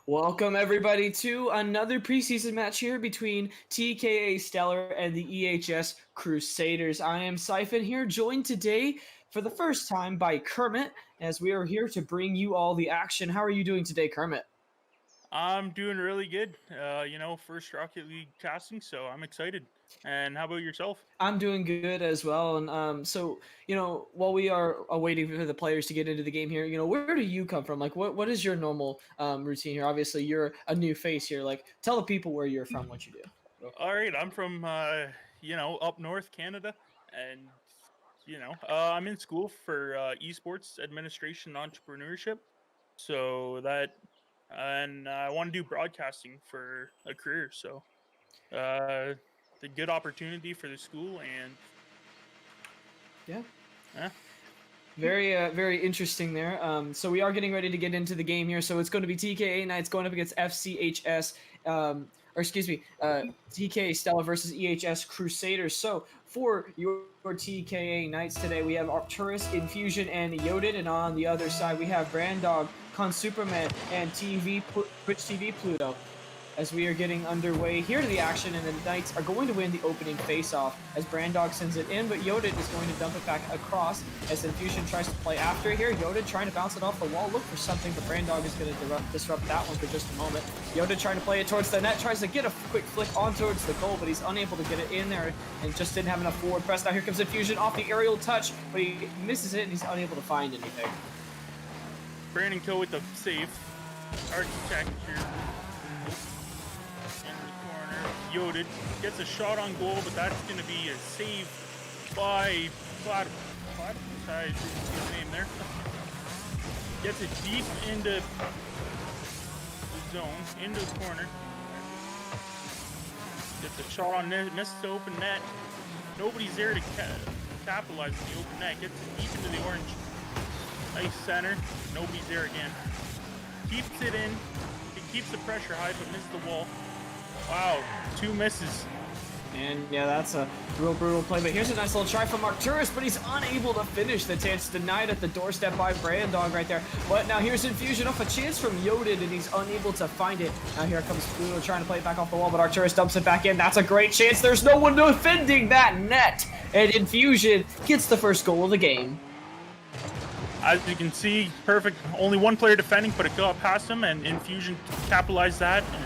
Welcome everybody to another preseason match here between TKA Stellar and the EHS Crusaders. I am Siphon here, joined today for the first time by Kermit, as we are here to bring you all the action. How are you doing today, Kermit? I'm doing really good. First Rocket League casting, so I'm excited. And how about yourself? I'm doing good as well. And while we are waiting for the players to get into the game here, where do you come from? Like, what is your normal routine here? Obviously, you're a new face here. Like, tell the people where you're from, what you do, real quick. All right, I'm from up north Canada, and I'm in school for esports administration and entrepreneurship. So that, and I want to do broadcasting for a career. So the good opportunity for the school, and Yeah. uh, Very interesting there. So we are getting ready to get into the game here. So it's going to be TKA Knights going up against FCHS, or excuse me, TKA Stella versus EHS Crusaders. So for your TKA Knights today, we have Arcturus, Infusion, and Yodin, and on the other side we have Brandog, Con Superman, and Twitch TV Pluto. As we are getting underway here to the action, and the Knights are going to win the opening face-off as Brandog sends it in, but Yodin is going to dump it back across as Infusion tries to play after here. Yodin trying to bounce it off the wall, look for something, but Brandog is going to disrupt that one for just a moment. Yodin trying to play it towards the net, tries to get a quick flick on towards the goal, but he's unable to get it in there and just didn't have enough forward press. Now here comes Infusion off the aerial touch, but he misses it and he's unable to find anything. Brandon Coe with the save. Architect here. Yodid gets a shot on goal, but that's going to be a save by Platypus. I didn't see his name there. Gets it deep into the zone, into the corner. Gets a shot on net, misses the open net. Nobody's there to capitalize on the open net. Gets it deep into the orange. Nice center. Nobody's there again. Keeps it in. He keeps the pressure high, but misses the wall. Wow, 2 misses. And yeah, that's a real brutal play. But here's a nice little try from Arcturus, but he's unable to finish the chance. Denied at the doorstep by Brandog right there. But now here's Infusion off a chance from Yodin, and he's unable to find it. Now here comes Pluto trying to play it back off the wall, but Arcturus dumps it back in. That's a great chance. There's no one defending that net. And Infusion gets the first goal of the game. As you can see, perfect. Only one player defending, but it got past him, and Infusion capitalized that and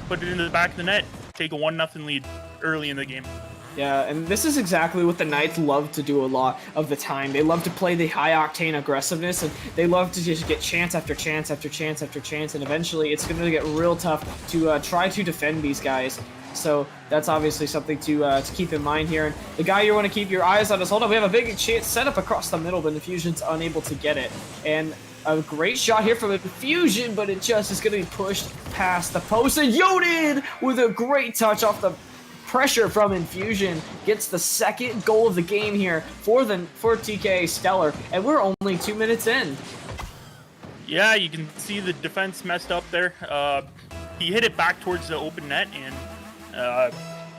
put it into the back of the net. Take a 1-0 lead early in the game. Yeah, and this is exactly what the Knights love to do a lot of the time. They love to play the high-octane aggressiveness, and they love to just get chance after chance after chance after chance, and eventually it's going to get real tough to try to defend these guys. So that's obviously something to keep in mind here. And the guy you want to keep your eyes on is, hold on, we have a big chance set up across the middle, but Infusion's unable to get it. And a great shot here from Infusion, but it just is going to be pushed past the post. And Yodin with a great touch off the pressure from Infusion gets the second goal of the game here for TKA Stellar, and we're only 2 minutes in. Yeah, you can see the defense messed up there. He hit it back towards the open net, and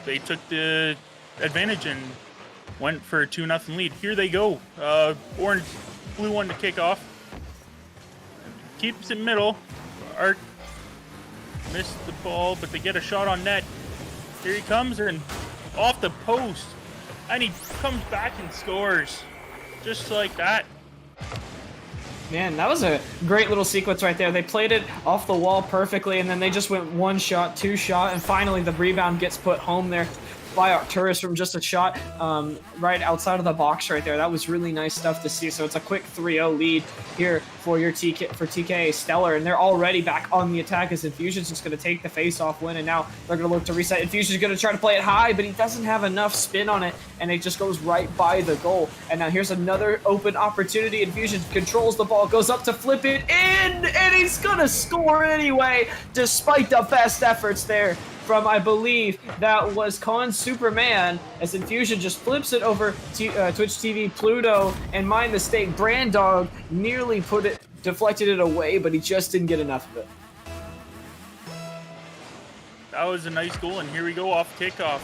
they took the advantage and went for a 2-0 lead. Here they go. Orange, blue one to kick off. Keeps it middle. Art missed the ball, but they get a shot on net. Here he comes, and off the post. And he comes back and scores. Just like that. Man, that was a great little sequence right there. They played it off the wall perfectly, and then they just went 1 shot, 2 shot, and finally the rebound gets put home there by Arcturus from just a shot right outside of the box right there. That was really nice stuff to see. So it's a quick 3-0 lead here for TKA Stellar, and they're already back on the attack as Infusion's just going to take the face-off win, and now they're going to look to reset. Infusion's going to try to play it high, but he doesn't have enough spin on it, and it just goes right by the goal. And now here's another open opportunity. Infusion controls the ball, goes up to flip it in, and he's going to score anyway, despite the best efforts there from, I believe, that was Con Superman, as Infusion just flips it over to Twitch TV Pluto, and my mistake, Brandog nearly deflected it away, but he just didn't get enough of it. That was a nice goal, and here we go off kickoff.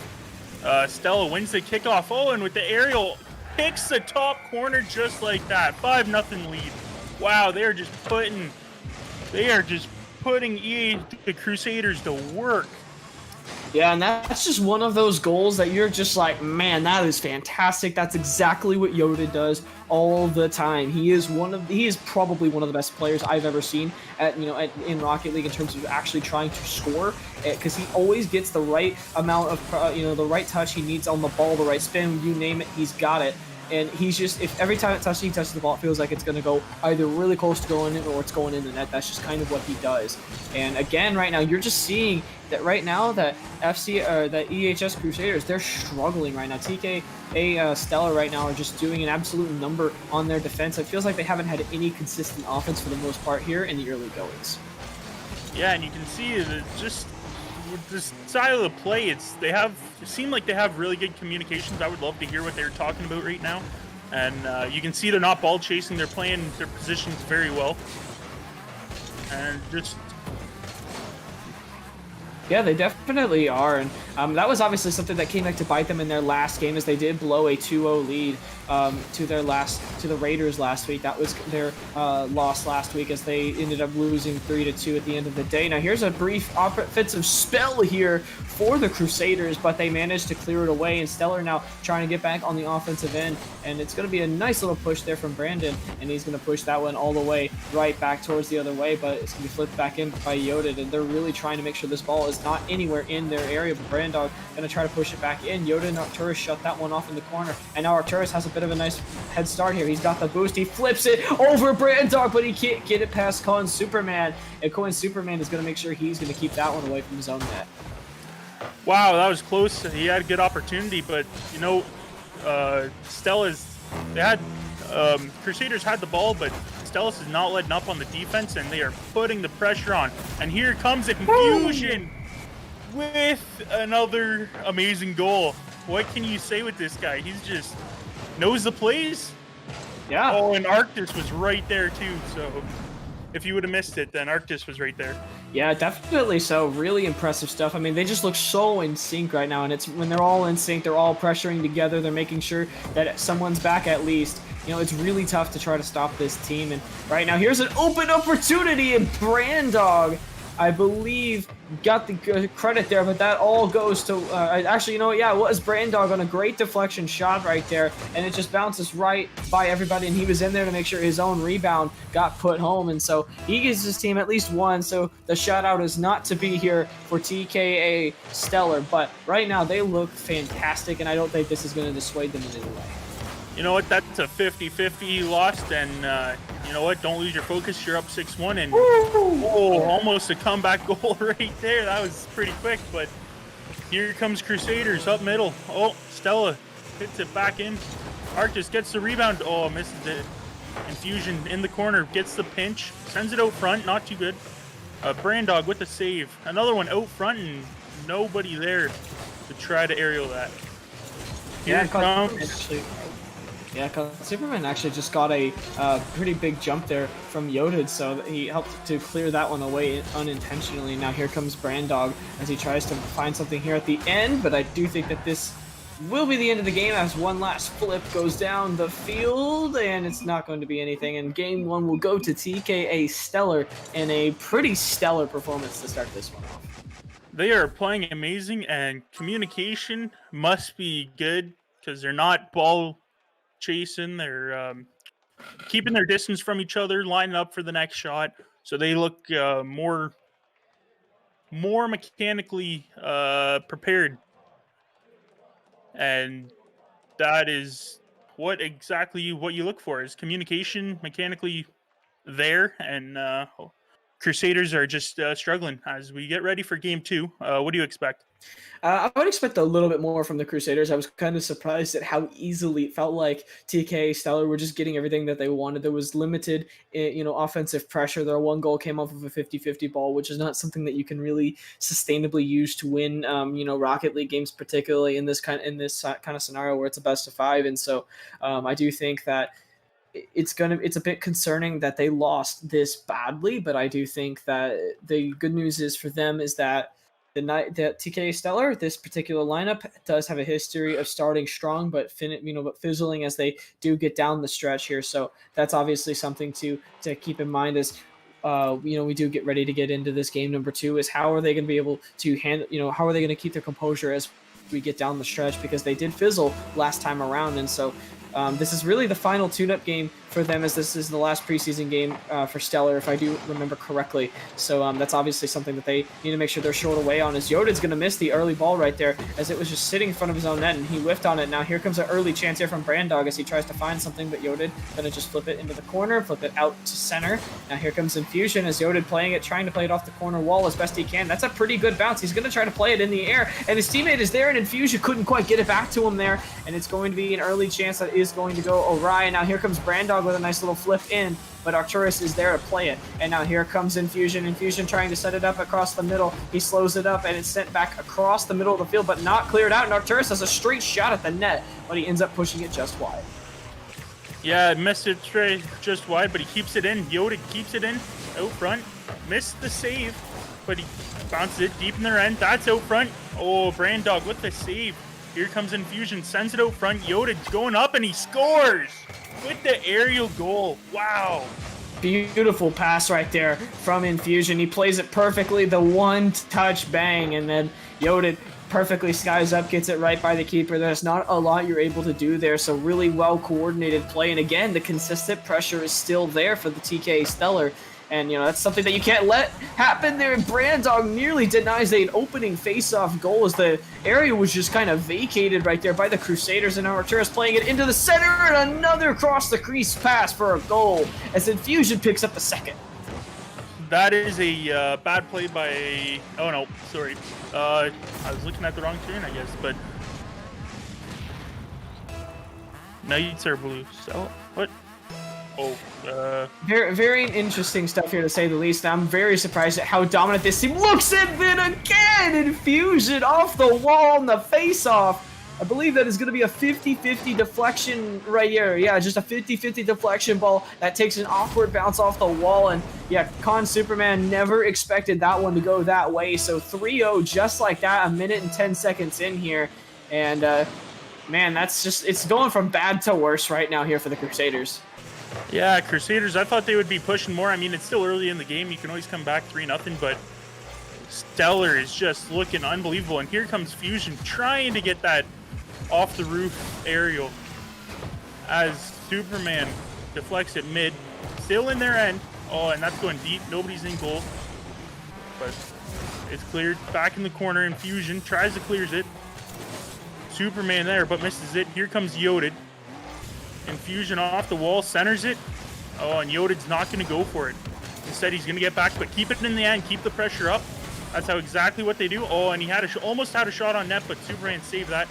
Stella wins the kickoff. Oh, and with the aerial, picks the top corner just like that. 5-0 lead. Wow, they are just putting the Crusaders to work. Yeah, and that's just one of those goals that you're just like, man, that is fantastic. That's exactly what Yoda does all the time. He is probably one of the best players I've ever seen in Rocket League in terms of actually trying to score, because he always gets the right amount of the right touch he needs on the ball, the right spin, you name it, he's got it. And he's just, if every time he touches the ball, it feels like it's going to go either really close to going in or it's going in the net. That's just kind of what he does. And again, right now, you're just seeing that right now that the EHS Crusaders, they're struggling right now. TKA Stellar right now are just doing an absolute number on their defense. It feels like they haven't had any consistent offense for the most part here in the early goings. Yeah, and you can see that just with this style of play, it seem like they have really good communications. I would love to hear what they're talking about right now. And you can see they're not ball chasing, they're playing their positions very well. And just... Yeah, they definitely are, and that was obviously something that came back to bite them in their last game, as they did blow a 2-0 lead to the Raiders last week. That was their loss last week, as they ended up losing 3-2 at the end of the day. Now here's a brief offensive spell here for the Crusaders, but they managed to clear it away, and Stellar now trying to get back on the offensive end, and it's going to be a nice little push there from Brandon, and he's going to push that one all the way right back towards the other way, but it's going to be flipped back in by Yoda, and they're really trying to make sure this ball is not anywhere in their area, but Brandon going to try to push it back in. Yoda and Arcturus shut that one off in the corner, and now Arcturus has a bit of a nice head start here. He's got the boost, he flips it over Brandon, but he can't get it past Cohen Superman, and Cohen Superman is going to make sure he's going to keep that one away from his own net. Wow, that was close. He had a good opportunity, but Crusaders had the ball, but Stellas is not letting up on the defense, and they are putting the pressure on. And here comes Infusion with another amazing goal. What can you say with this guy? He's just knows the plays. Yeah. Oh, and Arctis was right there too. So if you would have missed it, then Arctis was right there. Yeah, definitely so. Really impressive stuff. I mean, they just look so in sync right now, and it's when they're all in sync, they're all pressuring together, they're making sure that someone's back at least. It's really tough to try to stop this team, and right now, here's an open opportunity, and Brandog, I believe, got the credit there, but that all goes to, actually, it was Brandog on a great deflection shot right there, and it just bounces right by everybody, and he was in there to make sure his own rebound got put home, and so he gives his team at least one, so the shutout is not to be here for TKA Stellar, but right now, they look fantastic, and I don't think this is going to dissuade them in any way. You know what? That's a 50-50 loss, and you know what? Don't lose your focus. You're up 6-1, and almost a comeback goal right there. That was pretty quick, but here comes Crusaders up middle. Oh, Stella hits it back in. Arctis gets the rebound. Oh, misses it. Infusion in the corner, gets the pinch, sends it out front. Not too good. Brandog with the save. Another one out front, and nobody there to try to aerial that. Here comes... Yeah, because Superman actually just got a pretty big jump there from Yodid, so he helped to clear that one away unintentionally. Now here comes Brandog as he tries to find something here at the end, but I do think that this will be the end of the game as one last flip goes down the field, and it's not going to be anything, and game one will go to TKA Stellar in a pretty stellar performance to start this one off. They are playing amazing, and communication must be good because they're not ball chasing, they're keeping their distance from each other, lining up for the next shot, so they look more mechanically prepared, and that is what you look for, is communication mechanically there, and Crusaders are just struggling as we get ready for game two. What do you expect? I would expect a little bit more from the Crusaders. I was kind of surprised at how easily it felt like TKA Stellar were just getting everything that they wanted. There was limited, offensive pressure. Their one goal came off of a 50-50 ball, which is not something that you can really sustainably use to win, Rocket League games, particularly in this kind of scenario where it's a best of 5. And so I do think that it's a bit concerning that they lost this badly, but I do think that the good news is for them is that the TKA Stellar, this particular lineup does have a history of starting strong, but fizzling as they do get down the stretch here. So that's obviously something to keep in mind as we do get ready to get into this game number 2 is how are they going to be able to handle, how are they going to keep their composure as we get down the stretch, because they did fizzle last time around. And so this is really the final tune-up game for them, as this is the last preseason game for Stellar, if I do remember correctly. So that's obviously something that they need to make sure they're short away on, as Yodid's going to miss the early ball right there, as it was just sitting in front of his own net, and he whiffed on it. Now here comes an early chance here from Brandog as he tries to find something, but Yodid going to just flip it into the corner, flip it out to center. Now here comes Infusion as Yodid playing it, trying to play it off the corner wall as best he can. That's a pretty good bounce. He's going to try to play it in the air, and his teammate is there, and Infusion couldn't quite get it back to him there, and it's going to be an early chance that is going to go awry. And now here comes Brandog with a nice little flip in, but Arcturus is there to play it. And now here comes Infusion. Infusion trying to set it up across the middle. He slows it up, and it's sent back across the middle of the field, but not cleared out. And Arcturus has a straight shot at the net, but he ends up pushing it just wide. Yeah, missed it straight just wide, but he keeps it in. Yoda keeps it in out front. Missed the save, but he bounces it deep in their end. That's out front. Oh, Brandog with the save. Here comes Infusion, sends it out front. Yoda's going up, and he scores with the aerial goal. Wow. Beautiful pass right there from Infusion. He plays it perfectly, the one-touch bang, and then Yodid perfectly skies up, gets it right by the keeper. There's not a lot you're able to do there, so really well-coordinated play. And again, the consistent pressure is still there for the TKA Stellar. And, that's something that you can't let happen there. And Brandog nearly denies an opening face-off goal as the area was just kind of vacated right there by the Crusaders. And now Arcturus playing it into the center, and another cross-the-crease pass for a goal as Infusion picks up the second. That is a bad play by... Oh, no. Sorry. I was looking at the wrong turn, I guess, but... Knights are blue. So, what? Oh, Very, very interesting stuff here, to say the least. I'm very surprised at how dominant this team looks, and then again, Infusion off the wall in the face-off. I believe that is going to be a 50-50 deflection right here. Yeah, just a 50-50 deflection ball that takes an awkward bounce off the wall. And yeah, Con Superman never expected that one to go that way. So 3-0 just like that, a minute and 10 seconds in here. And man, that's just, it's going from bad to worse right now here for the Crusaders. Yeah, Crusaders, I thought they would be pushing more. I mean, it's still early in the game. You can always come back 3-0, but Stellar is just looking unbelievable. And here comes Fusion trying to get that off the roof aerial as Superman deflects it mid. Still in their end. Oh, and that's going deep. Nobody's in goal. But it's cleared. Back in the corner. Infusion tries to clears it. Superman there, but misses it. Here comes Yodid. Infusion off the wall, centers it. Oh, and Yodid's not going to go for it. Instead, he's going to get back, but keep it in the end, keep the pressure up. That's how exactly what they do. Oh, and he had almost had a shot on net, but Superman saved that.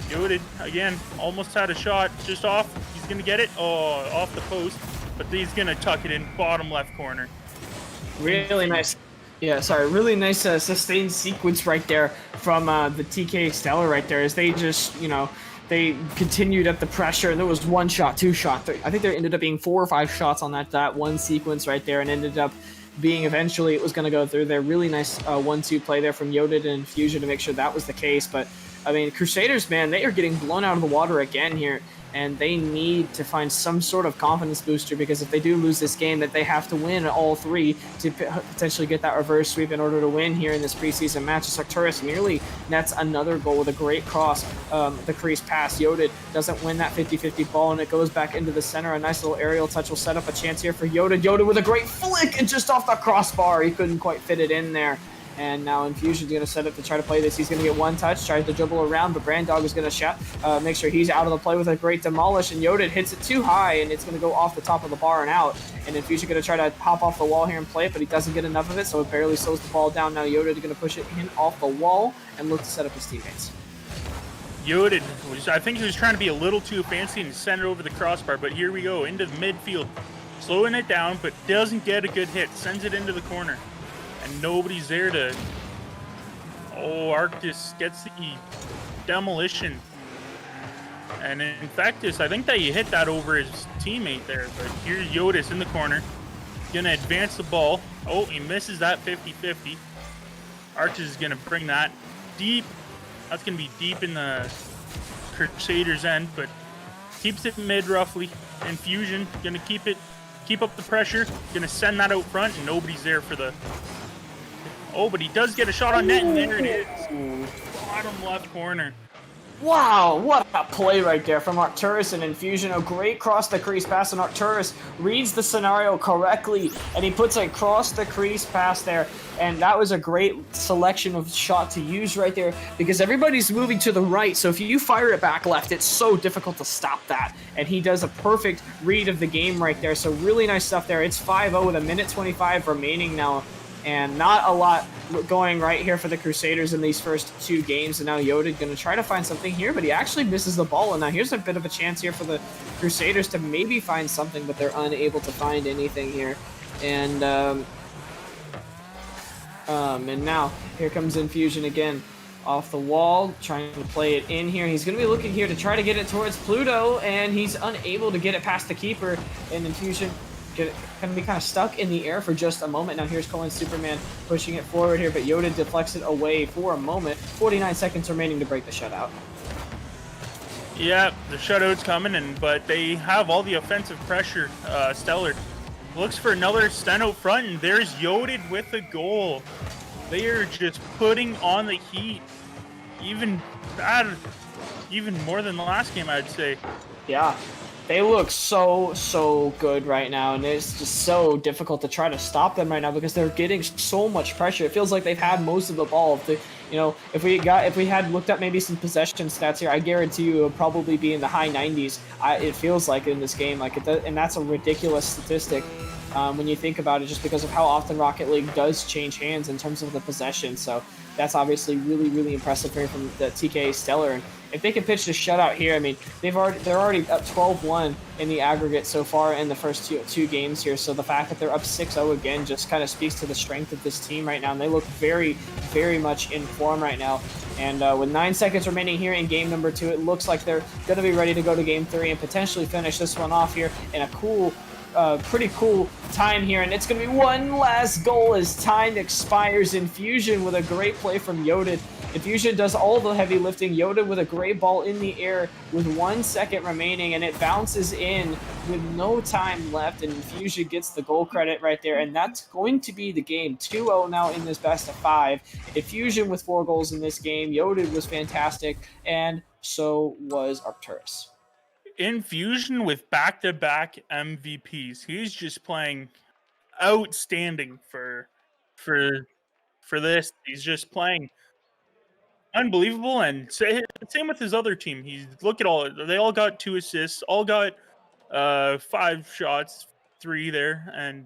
Yodid, again, almost had a shot, just off. He's going to get it. Oh, off the post, but he's going to tuck it in bottom left corner. Really nice. Yeah, sorry, really nice sustained sequence right there from the TKA Stellar right there, as they just, they continued at the pressure, and there was one shot, two shot. I think there ended up being 4 or 5 shots on that one sequence right there, and ended up being eventually it was going to go through there. Really nice 1-2 play there from Yodid and Infusion to make sure that was the case. But I mean, Crusaders, man, they are getting blown out of the water again here, and they need to find some sort of confidence booster, because if they do lose this game, that they have to win all 3 to potentially get that reverse sweep in order to win here in this preseason match. As Arcturus nearly nets another goal with a great cross, the crease pass. Yodid doesn't win that 50-50 ball, and it goes back into the center. A nice little aerial touch will set up a chance here for Yodid. Yodid with a great flick, and just off the crossbar, he couldn't quite fit it in there. And now Infusion's going to set up to try to play this. He's going to get one touch, tries to dribble around, but Brandog is going to make sure he's out of the play with a great demolish, and Yodid hits it too high, and it's going to go off the top of the bar and out. And Infusion going to try to hop off the wall here and play it, but he doesn't get enough of it, so it barely slows the ball down. Now Yodid going to push it in off the wall and look to set up his teammates. Yodid, I think he was trying to be a little too fancy and send it over the crossbar, but here we go, into midfield. Slowing it down, but doesn't get a good hit. Sends it into the corner. And nobody's there to... Oh, Arctis gets the demolition. And Infectus, I think that you hit that over his teammate there. But here's Yodis in the corner. Gonna advance the ball. Oh, he misses that 50-50. Arctis is gonna bring that deep. That's gonna be deep in the Crusaders' end, but keeps it mid roughly. Infusion gonna keep it keep up the pressure. Gonna send that out front, and nobody's there for the. Oh, but he does get a shot on net, and there it is. Bottom left corner. Wow, what a play right there from Arcturus and Infusion. A great cross the crease pass, and Arcturus reads the scenario correctly, and he puts a cross the crease pass there. And that was a great selection of shot to use right there, because everybody's moving to the right, so if you fire it back left, it's so difficult to stop that. And he does a perfect read of the game right there, so really nice stuff there. It's 5-0 with a minute 25 remaining now, and not a lot going right here for the Crusaders in these first two games. And now Yoda going to try to find something here, but he actually misses the ball. And now here's a bit of a chance here for the Crusaders to maybe find something, but they're unable to find anything here. And now here comes Infusion again off the wall, trying to play it in here. He's going to be looking here to try to get it towards Pluto, and he's unable to get it past the keeper. And Infusion going to be kind of stuck in the air for just a moment. Now here's Cohen Superman pushing it forward here, but Yoda deflects it away for a moment. 49 seconds remaining to break the shutout. Yeah, the shutout's coming, but they have all the offensive pressure. Stellar looks for another stand out front, and there's Yoda with the goal. They are just putting on the heat, even more than the last game, I'd say. Yeah. They look so good right now, and it's just so difficult to try to stop them right now because they're getting so much pressure. It feels like they've had most of the ball. If we had looked up maybe some possession stats here, I guarantee you it would probably be in the high 90s. It feels like in this game, and that's a ridiculous statistic when you think about it, just because of how often Rocket League does change hands in terms of the possession. So that's obviously really impressive here from the TKA Stellar. And if they can pitch the shutout here, I mean, they're already up 12-1 in the aggregate so far in the first two games here. So the fact that they're up 6-0 again just kind of speaks to the strength of this team right now. And they look very much in form right now. And with 9 seconds remaining here in game number 2, it looks like they're going to be ready to go to game 3 and potentially finish this one off here in a pretty cool time here. And it's going to be one last goal as time expires. Infusion with a great play from Yoda. Infusion does all the heavy lifting. Yoda with a great ball in the air with 1 second remaining, and it bounces in with no time left, and Infusion gets the goal credit right there, and that's going to be the game. 2-0 now in this best of 5. Infusion with 4 goals in this game. Yoda was fantastic, and so was Arcturus. Infusion with back-to-back MVPs. He's just playing outstanding for this. He's just playing unbelievable, and same with his other team. Look at they all got 2 assists, all got 5 shots, 3 there,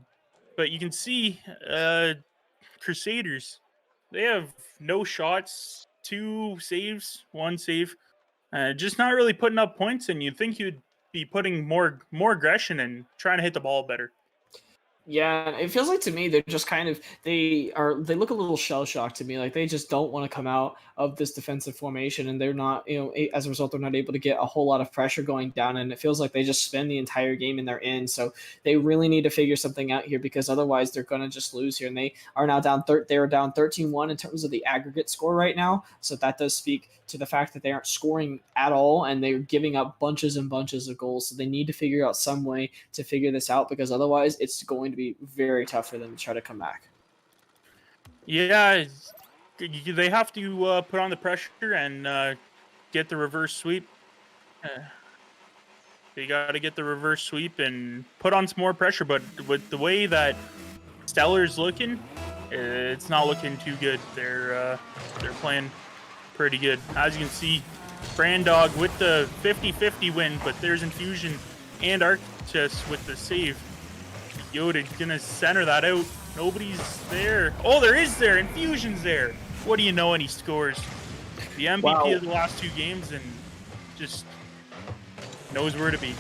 but you can see Crusaders, they have no shots, 2 saves, 1 save, just not really putting up points. And you'd think you'd be putting more aggression and trying to hit the ball better. Yeah, it feels like to me they're just they look a little shell-shocked to me. Like they just don't want to come out of this defensive formation, and they're not, as a result, they're not able to get a whole lot of pressure going down, and it feels like they just spend the entire game in their end. So they really need to figure something out here, because otherwise they're going to just lose here. And they are now down 13-1 in terms of the aggregate score right now. So that does speak to the fact that they aren't scoring at all, and they're giving up bunches and bunches of goals. So they need to figure out some way to figure this out, because otherwise it's going to be very tough for them to try to come back. Yeah, they have to put on the pressure and get the reverse sweep. They got to get the reverse sweep and put on some more pressure. But with the way that Stellar's looking, it's not looking too good. They're playing pretty good. As you can see, Brandog with the 50-50 win, but there's Infusion and Arcturus with the save. Yoda gonna center that out. Nobody's there. Oh, there is there. Infusion's there. What do you know? And he scores. The MVP of the last 2 games, and just knows where to be.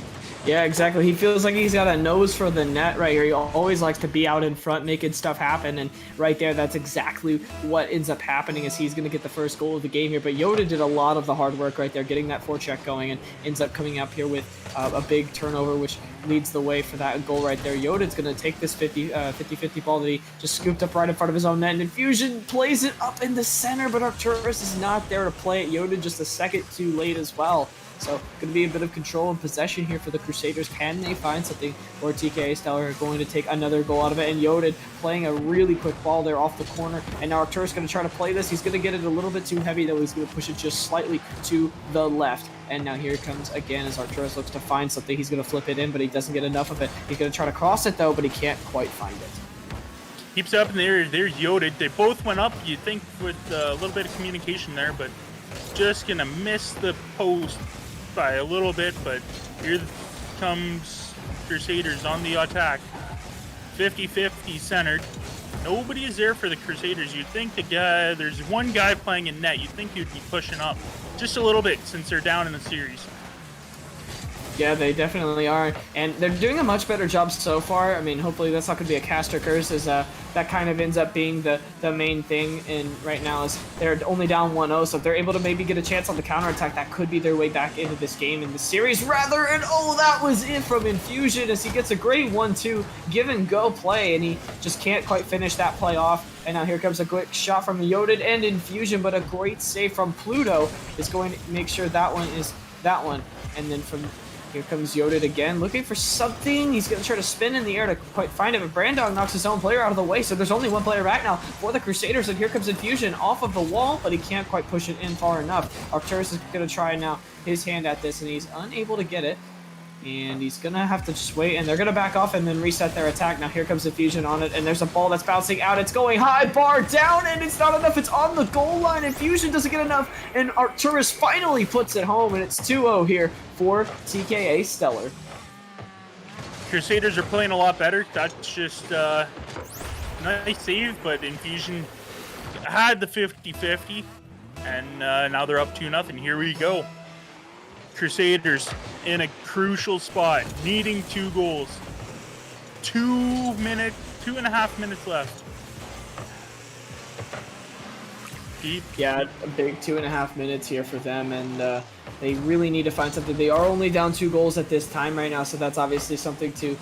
Yeah, exactly. He feels like he's got a nose for the net right here. He always likes to be out in front making stuff happen, and right there, that's exactly what ends up happening, is he's going to get the first goal of the game here. But Yoda did a lot of the hard work right there, getting that forecheck going, and ends up coming up here with a big turnover, which leads the way for that goal right there. Yoda's going to take this 50-50 ball that he just scooped up right in front of his own net, and Infusion plays it up in the center, but Arcturus is not there to play it. Yoda just a second too late as well. So going to be a bit of control and possession here for the Crusaders. Can they find something, or TKA Stellar are going to take another goal out of it? And Yodid playing a really quick ball there off the corner. And now Arcturus going to try to play this. He's going to get it a little bit too heavy, though. He's going to push it just slightly to the left. And now here it comes again as Arcturus looks to find something. He's going to flip it in, but he doesn't get enough of it. He's going to try to cross it, though, but he can't quite find it. Keeps up in the air. There's Yodid. They both went up, you'd think, with a little bit of communication there, but just going to miss the post by a little bit. But here comes Crusaders on the attack. 50-50 centered. Nobody is there for the Crusaders. You'd think there's one guy playing in net. You'd think you'd be pushing up just a little bit since they're down in the series. Yeah, they definitely are, and they're doing a much better job so far. I mean, hopefully that's not going to be a caster curse, as that kind of ends up being the main thing. And right now is they're only down 1-0, so if they're able to maybe get a chance on the counterattack, that could be their way back into this game, in the series rather. And oh, that was it from Infusion, as he gets a great 1-2 give and go play, and he just can't quite finish that play off. And now here comes a quick shot from Yodid and Infusion, but a great save from Pluto is going to make sure that one is that one. And then from here comes Yodid again, looking for something. He's going to try to spin in the air to quite find it, but Brandog knocks his own player out of the way, so there's only one player back now for the Crusaders, and here comes Infusion off of the wall, but he can't quite push it in far enough. Arcturus is going to try now his hand at this, and he's unable to get it. And he's going to have to just wait, and they're going to back off and then reset their attack. Now here comes Infusion on it, and there's a ball that's bouncing out. It's going high, bar down, and it's not enough. It's on the goal line. Infusion doesn't get enough, and Arcturus finally puts it home, and it's 2-0 here for TKA Stellar. Crusaders are playing a lot better. That's just nice save, but Infusion had the 50-50, and now they're up 2-0. Here we go. Crusaders in a crucial spot, needing 2 goals. 2.5 minutes left. Deep. Yeah, a big 2.5 minutes here for them, and they really need to find something. They are only down 2 goals at this time right now, so that's obviously something to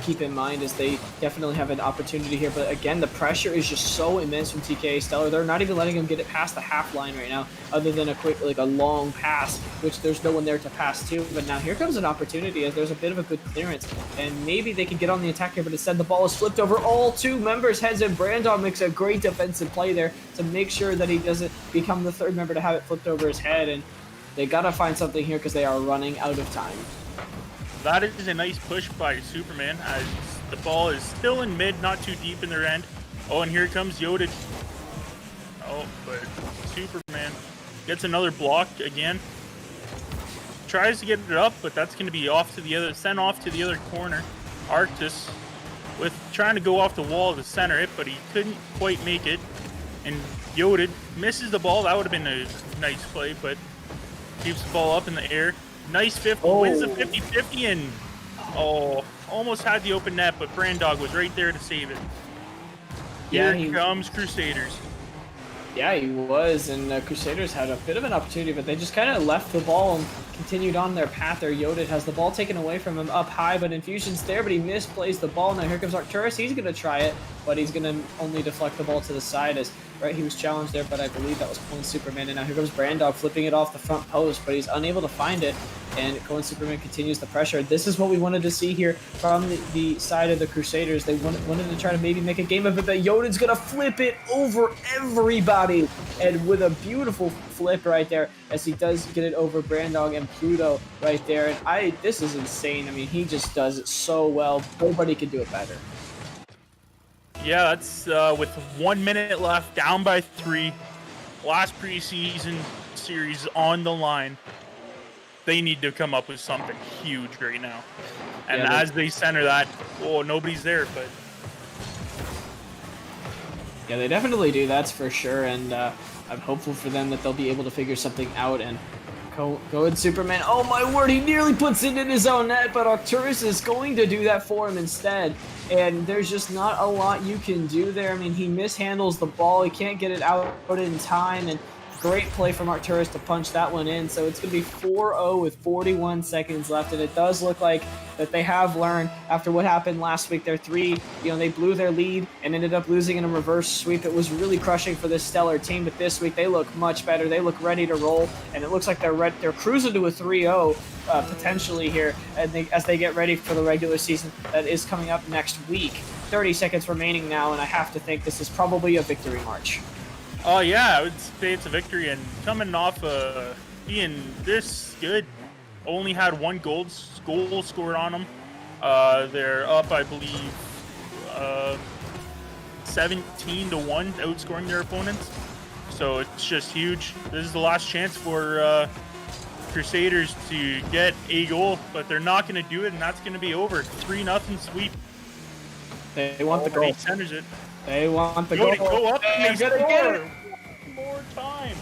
keep in mind, as they definitely have an opportunity here. But again, the pressure is just so immense from TKA Stellar. They're not even letting them get it past the half line right now, other than a quick, a long pass, which there's no one there to pass to. But now here comes an opportunity, as there's a bit of a good clearance, and maybe they can get on the attack here, but instead the ball is flipped over all 2 members' heads, and Brandon makes a great defensive play there to make sure that he doesn't become the 3rd member to have it flipped over his head. And they gotta find something here, because they are running out of time. That is a nice push by Superman, as the ball is still in mid, not too deep in their end. Oh, and here comes Yodid. Oh, but Superman gets another block again. Tries to get it up, but that's going to be sent off to the other corner. Arctus with trying to go off the wall to center it, but he couldn't quite make it. And Yodid misses the ball. That would have been a nice play, but keeps the ball up in the air. Nice 50, wins the 50-50, and almost had the open net, but Brandog was right there to save it. Here comes Crusaders. Yeah, he was, and Crusaders had a bit of an opportunity, but they just kind of left the ball and continued on their path there. Yodid has the ball taken away from him up high, but Infusion's there, but he misplays the ball. Now here comes Arcturus. He's going to try it, but he's going to only deflect the ball to the side, as he was challenged there, but I believe that was Cohen Superman. And now here comes Brandog flipping it off the front post, but he's unable to find it, and Cohen Superman continues the pressure. This is what we wanted to see here from the side of the Crusaders. They wanted to try to maybe make a game of it, but Yodin's going to flip it over everybody, and with a beautiful flip right there, as he does get it over Brandog and Pluto right there. And this is insane. I mean, he just does it so well. Nobody could do it better. Yeah, that's with 1 minute left, down by 3. Last preseason series on the line. They need to come up with something huge right now. And yeah, as they center that, nobody's there, but... Yeah, they definitely do, that's for sure. And I'm hopeful for them that they'll be able to figure something out. And go ahead, Superman. Oh my word, he nearly puts it in his own net, but Arcturus is going to do that for him instead. And there's just not a lot you can do there. I mean, he mishandles the ball. He can't get it out in time, and Great play from Arcturus to punch that one in. So it's going to be 4-0 with 41 seconds left. And it does look like that they have learned after what happened last week. Their three, they blew their lead and ended up losing in a reverse sweep. It was really crushing for this stellar team. But this week they look much better. They look ready to roll. And it looks like they're cruising to a 3-0 potentially here as they get ready for the regular season that is coming up next week. 30 seconds remaining now. And I have to think this is probably a victory march. Oh yeah, I would say it's a victory, and coming off being this good, only had one goal scored on them. They're up, I believe, 17-1, outscoring their opponents. So it's just huge. This is the last chance for Crusaders to get a goal, but they're not going to do it, and that's going to be over. 3-0 sweep. They want the goal. He centers it. They want the goal. Go up and they score one more time.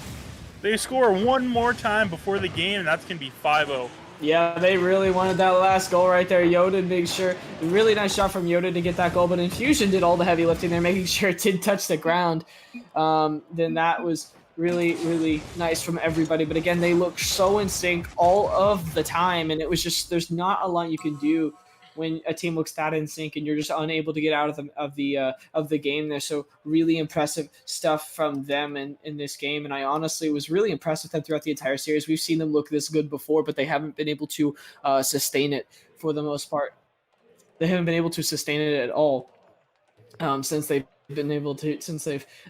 They score one more time before the game, and that's going to be 5-0. Yeah, they really wanted that last goal right there. Yoda made sure. Really nice shot from Yoda to get that goal, but Infusion did all the heavy lifting there, making sure it did touch the ground. Then that was really, really nice from everybody. But again, they look so in sync all of the time, and it was just there's not a lot you can do when a team looks that in sync and you're just unable to get out of the game there. So really impressive stuff from them in this game. And I honestly was really impressed with them throughout the entire series. We've seen them look this good before, but they haven't been able to sustain it for the most part. They haven't been able to sustain it at all since they've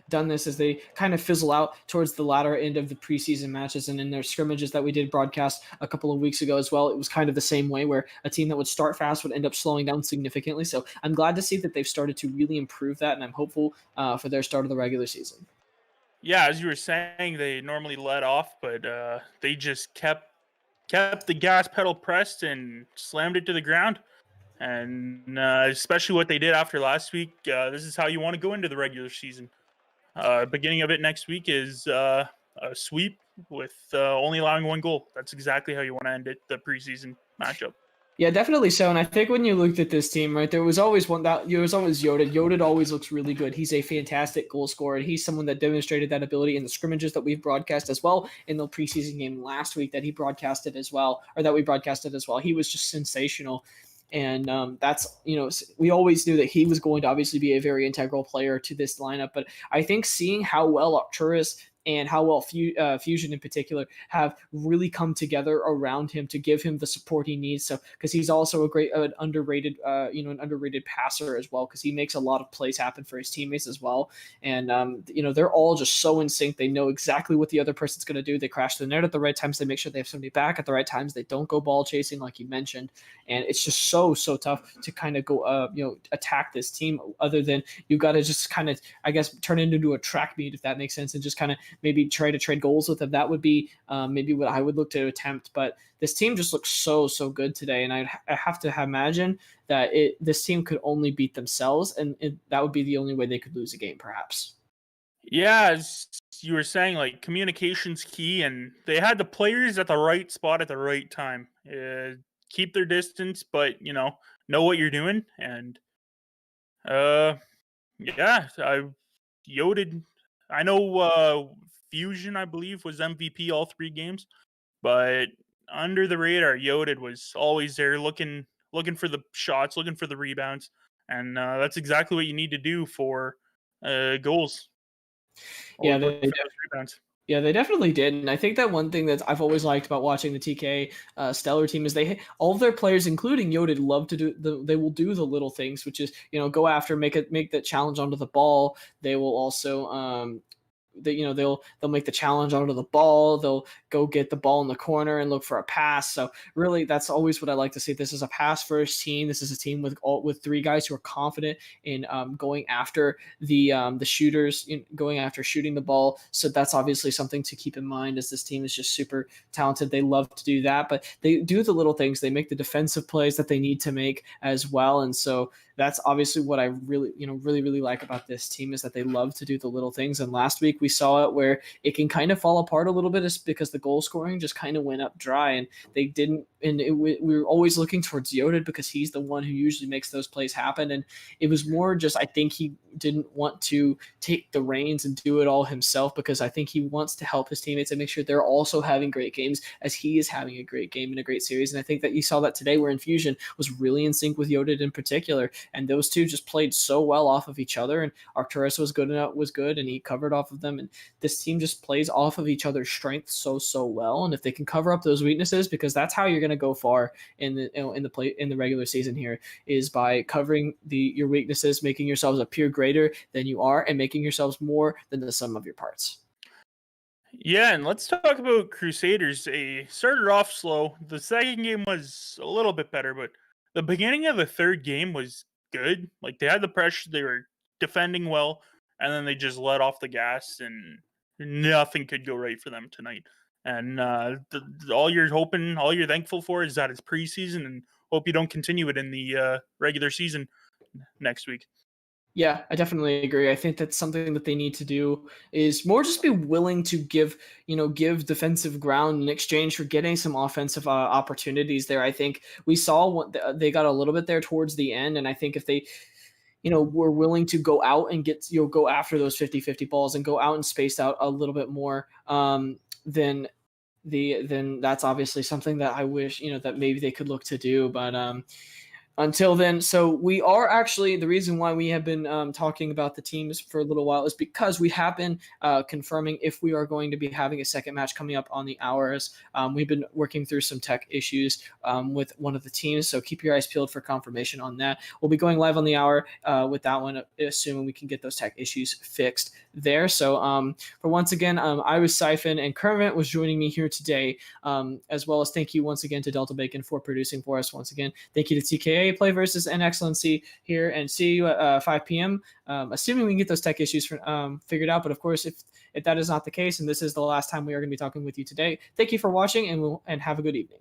done this, as they kind of fizzle out towards the latter end of the preseason matches. And in their scrimmages that we did broadcast a couple of weeks ago as well, it was kind of the same way, where a team that would start fast would end up slowing down significantly. So I'm glad to see that they've started to really improve that, and I'm hopeful for their start of the regular season. Yeah, as you were saying, they normally let off, but they just kept the gas pedal pressed and slammed it to the ground. And especially what they did after last week, this is how you want to go into the regular season. Beginning of it next week is a sweep with only allowing one goal. That's exactly how you want to end it, the preseason matchup. Yeah, definitely so. And I think when you looked at this team, right, there was always Yoda. Yoda always looks really good. He's a fantastic goal scorer. And he's someone that demonstrated that ability in the scrimmages that we've broadcast as well, in the preseason game last week that we broadcasted as well. He was just sensational. And that's, we always knew that he was going to obviously be a very integral player to this lineup. But I think seeing how well Arcturus and how well Fusion in particular have really come together around him to give him the support he needs. So, because he's also an underrated passer as well, because he makes a lot of plays happen for his teammates as well. And they're all just so in sync. They know exactly what the other person's going to do. They crash the net at the right times. They make sure they have somebody back at the right times. They don't go ball chasing like you mentioned. And it's just so tough to kind of go attack this team. Other than you've got to just kind of, I guess, turn it into a track meet, if that makes sense, and just kind of maybe try to trade goals with them. That would be maybe what I would look to attempt. But this team just looks so good today, and I have to imagine that this team could only beat themselves, and that would be the only way they could lose a game, perhaps. Yeah, as you were saying, like, communication's key, and they had the players at the right spot at the right time. Keep their distance, but know what you're doing. And Yoded. I know Fusion, I believe, was MVP all 3 games, but under the radar, Yoded was always there, looking for the shots, looking for the rebounds, and that's exactly what you need to do for goals. Yeah, they definitely did. And I think that one thing that I've always liked about watching the TKA Stellar team is all of their players, including Yoded, love to do they will do the little things, which is, go after, make that challenge onto the ball. They will also they'll make the challenge onto the ball. They'll go get the ball in the corner and look for a pass. So really, that's always what I like to see. This is a pass first team. This is a team with 3 guys who are confident in going after the shooters, going after shooting the ball. So that's obviously something to keep in mind, as this team is just super talented. They love to do that, but they do the little things. They make the defensive plays that they need to make as well. And so that's obviously what I really like about this team, is that they love to do the little things. And last week we saw it where it can kind of fall apart a little bit, is because the goal scoring just kind of went up dry, and they didn't we were always looking towards Yoda because he's the one who usually makes those plays happen. And it was more just, I think he didn't want to take the reins and do it all himself, because I think he wants to help his teammates and make sure they're also having great games as he is having a great game and a great series. And I think that you saw that today, where Infusion was really in sync with Yoda in particular, and those two just played so well off of each other. And Arcturus was good, and he covered off of them. And this team just plays off of each other's strengths so well. And if they can cover up those weaknesses, because that's how you're going to go far in the regular season here, is by covering your weaknesses, making yourselves appear greater than you are, and making yourselves more than the sum of your parts. Yeah, and let's talk about Crusaders. They started off slow. The second game was a little bit better, but the beginning of the third game was good. Like, they had the pressure, they were defending well, and then they just let off the gas, and nothing could go right for them tonight. And all you're thankful for is that it's preseason, and hope you don't continue it in the regular season next week. Yeah, I definitely agree. I think that's something that they need to do, is more just be willing to give defensive ground in exchange for getting some offensive opportunities there. I think we saw what they got a little bit there towards the end, and I think if they were willing to go out and go after those 50-50 balls and go out and space out a little bit more, then that's obviously something that I wish that maybe they could look to do. But until then, so we are actually, the reason why we have been talking about the teams for a little while is because we have been confirming if we are going to be having a second match coming up on the hours. We've been working through some tech issues with one of the teams, so keep your eyes peeled for confirmation on that. We'll be going live on the hour with that one, assuming we can get those tech issues fixed there. So for once again, I was Siphon, and Kermit was joining me here today, as well as thank you once again to Delta Bacon for producing for us once again. Thank you to TKA Play versus N Excellency here, and see you at 5 p.m. Assuming we can get those tech issues figured out. But of course, if that is not the case, and this is the last time we are going to be talking with you today, thank you for watching, and have a good evening.